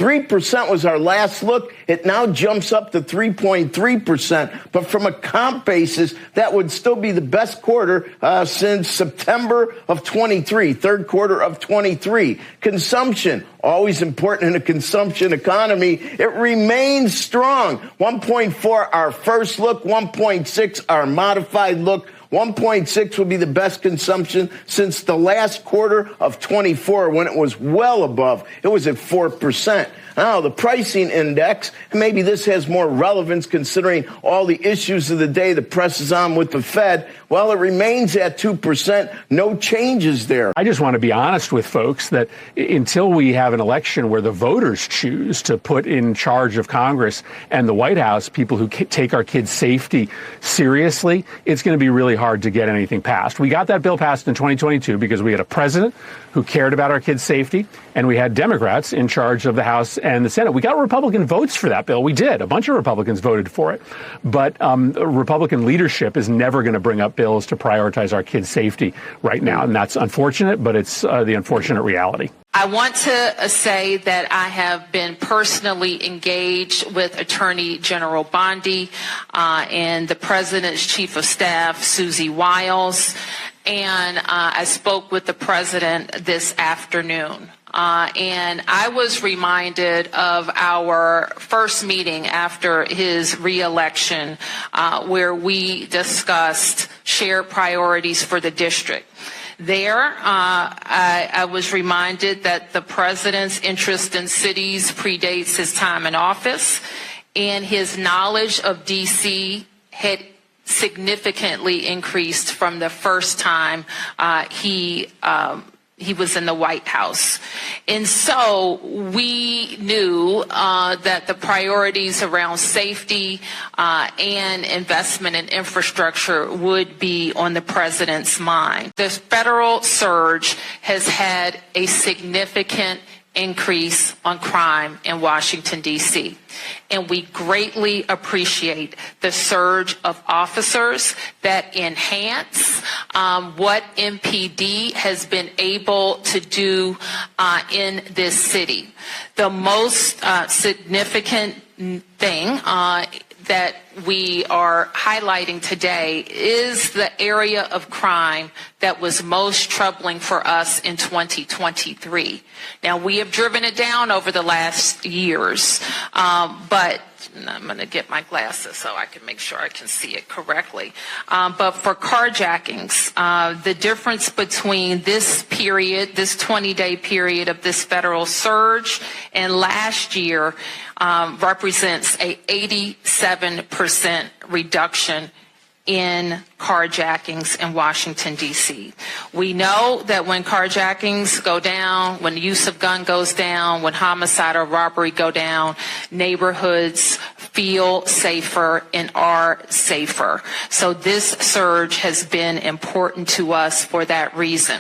3% was our last look. It now jumps up to 3.3%. But from a comp basis, that would still be the best quarter since September of 23, third quarter of 23. Consumption, always important in a consumption economy. It remains strong. 1.4 our first look, 1.6 our modified look. 1.6 will be the best consumption since the last quarter of 24 when it was well above. It was at 4%. Now, the pricing index, maybe this has more relevance considering all the issues of the day the press is on with the Fed. Well, it remains at 2%. No changes there. I just want to be honest with folks that until we have an election where the voters choose to put in charge of Congress and the White House people who take our kids' safety seriously, it's going to be really hard to get anything passed. We got that bill passed in 2022 because we had a president who cared about our kids' safety, and we had Democrats in charge of the House and the Senate. We got Republican votes for that bill. We did. A bunch of Republicans voted for it. But Republican leadership is never going to bring up bills to prioritize our kids' safety right now. And that's unfortunate, but it's the unfortunate reality. I want to say that I have been personally engaged with Attorney General Bondi and the President's Chief of Staff, Susie Walz, and I spoke with the President this afternoon. And I was reminded of our first meeting after his reelection, where we discussed shared priorities for the district. There, I was reminded that the president's interest in cities predates his time in office, and his knowledge of D.C. had significantly increased from the first time he was in the White House. And so we knew that the priorities around safety and investment in infrastructure would be on the president's mind. The federal surge has had a significant increase on crime in Washington, D.C. And we greatly appreciate the surge of officers that enhance what MPD has been able to do in this city. The most significant thing that we are highlighting today is the area of crime that was most troubling for us in 2023. Now, we have driven it down over the last years, but I'm going to get my glasses so I can make sure I can see it correctly. But for carjackings, the difference between this period, this 20-day period of this federal surge and last year represents a 87% reduction in carjackings in Washington, D.C. We know that when carjackings go down, when the use of gun goes down, when homicide or robbery go down, neighborhoods feel safer and are safer. So this surge has been important to us for that reason.